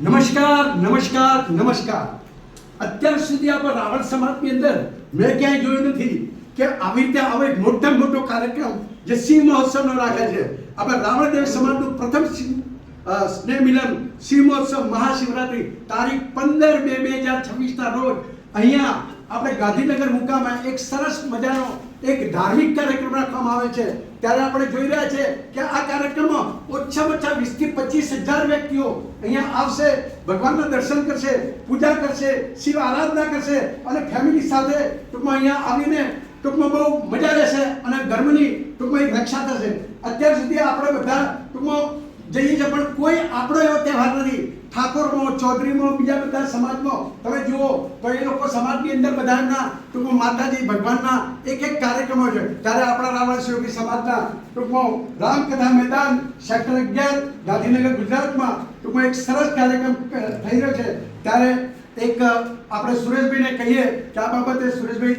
નમસ્કાર નમસ્કાર નમસ્કાર. અત્યાર સુધી આપણે રાવણ સમાજની અંદર મેં ક્યાંય જોયું નથી કે આવી રીતે આવો એક મોટામાં મોટો કાર્યક્રમ જે સિંહ મહોત્સવનો રાખે છે. આપણે રાવણદેવ સમાજનું પ્રથમ સ્નેહ મિલન સિંહ મહોત્સવ મહાશિવરાત્રી તારીખ 15/2/2026 રોજ અહીંયા આપણે ગાંધીનગર મુકામે એક સરસ મજાનો એક ધાર્મિક કાર્યક્રમ રાખવામાં આવે છે. ત્યારે આપણે જોઈ રહ્યા છે કે આ કાર્યક્રમમાં ઓછામાં ઓછા 20 થી 25,000 વ્યક્તિઓ અહીંયા આવશે, ભગવાનના દર્શન કરશે, પૂજા કરશે, શિવ આરાધના કરશે અને ફેમિલી સાથે ટૂંકમાં અહીંયા આવીને ટૂંકમાં બહુ મજા લેશે અને ધર્મની ટૂંકમાં એક રક્ષા થશે. અત્યાર સુધી આપણે બધા ટૂંકમાં જઈએ છીએ પણ કોઈ આપણો એવો તહેવાર નથી. ઠાકોરમાં, ચૌધરીમાં, બીજા બધા સમાજમાં તમે જુઓ તો એ લોકો સમાજની અંદર બધાના ટૂંકમાં માતાજી ભગવાનના એક કાર્યક્રમો છે. ત્યારે આપણા રાવણ સેવકી સમાજના ટૂંકમાં રામકથા મેદાન સેક્ટર 11 ગાંધીનગર ગુજરાતમાં ટૂંકમાં એક સરસ કાર્યક્રમ થઈ રહ્યો છે. ત્યારે એક આપણે સુરેશભાઈને કહીએ કે આ બાબતે સુરેશભાઈ.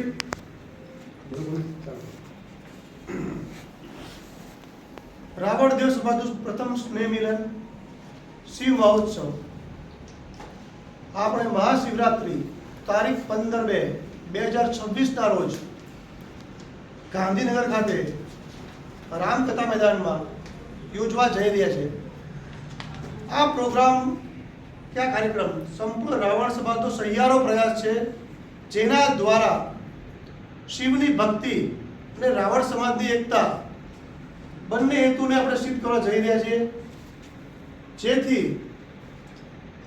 રાવણદેવ સમાજનું પ્રથમ સ્નેહ મિલન શિવ મહોત્સવ આપણે મહાશિવરાત્રી તારીખ 15/2/2026 રોજ ગાંધીનગર ખાતે રામકથા મેદાનમાં યોજવા જઈ રહ્યા છે. આ પ્રોગ્રામ કે આ કાર્યક્રમ સંપૂર્ણ રાવણ સમાજનો સહિયારો પ્રયાસ છે, જેના દ્વારા શિવની ભક્તિ અને રાવણ સમાજની એકતા બંને હેતુને આપણે સિદ્ધ કરવા જઈ રહ્યા છીએ. જેથી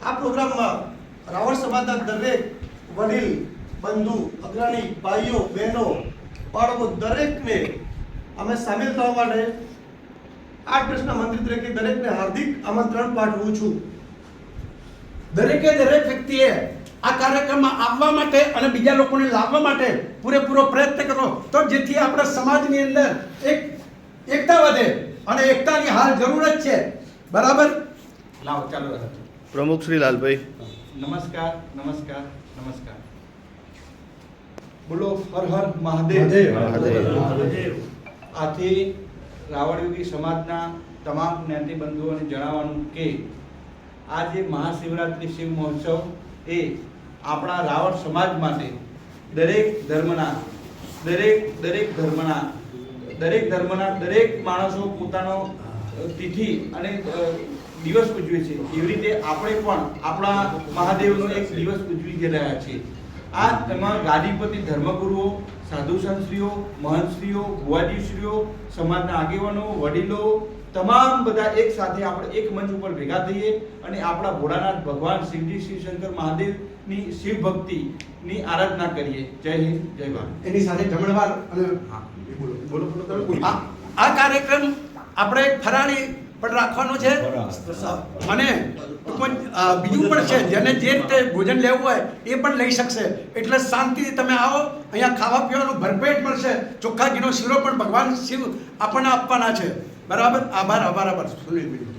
આ પ્રોગ્રામમાં રાવણ સમાજના દરેક વડીલ, બંધુ, અગ્રણી, ભાઈઓ, બહેનો, બાળકો દરેકને અમે સામેલ થવા માટે આ ટ્રસ્ટના મંત્રી તરીકે દરેકને હાર્દિક આમંત્રણ પાઠવું છું. દરેક વ્યક્તિએ આ કાર્યક્રમમાં આવવા માટે અને બીજા લોકોને લાવવા માટે પૂરેપૂરો પ્રયત્ન કરો તો જેથી આપણા સમાજની અંદર એકતા વધે અને એકતાની હાલ જરૂર જ છે. બરાબર? લાવો ચાલો. પ્રમુખ શ્રી લાલભાઈ. નમસ્કાર નમસ્કાર નમસ્કાર. બોલો હર હર મહાદેવ. આથી રાવણયોગી સમાજના તમામ જ્ઞાતિ બંધુઓને જણાવવાનું કે આજે મહાશિવરાત્રિ શિવ મહોત્સવ એ આપણા રાવણ સમાજ માટે દરેક ધર્મના દરેક માણસો પોતાનો તિથિ અને દિવસ ઉજવે છે. એવી રીતે આપણે પણ આપણા મહાદેવનો એક દિવસ ઉજવી રહ્યા છીએ. આ તમામ ગાદીપતિ ધર્મગુરુઓ, સાધુ સંતશ્રીઓ, મહંતશ્રીઓ, ભુવાજીશ્રીઓ, સમાજના આગેવાનો, વડીલો તમામ બધા એક સાથે આપણે એક મંચ ઉપર ભેગા થઈએ અને આપણા ભોળાનાથ ભગવાન શિવજી, શિવશંકર મહાદેવની શિવ ભક્તિની આરાધના કરીએ. જય હિન્દ, જય ભારત. એની સાથે જમણવાર અને આ કાર્યક્રમ આપણે ફરાળી પણ રાખવાનો છે અને બીજું પણ છે, જેને જે રીતે ભોજન લેવું હોય એ પણ લઈ શકશે. એટલે શાંતિથી તમે આવો, અહીંયા ખાવા પીવાનું ભરપેટ મળશે. ચોખ્ખા ઘીનો શીરો પણ ભગવાન શિવ આપણને આપવાના છે. બરાબર? આભાર. સુનિલભાઈ.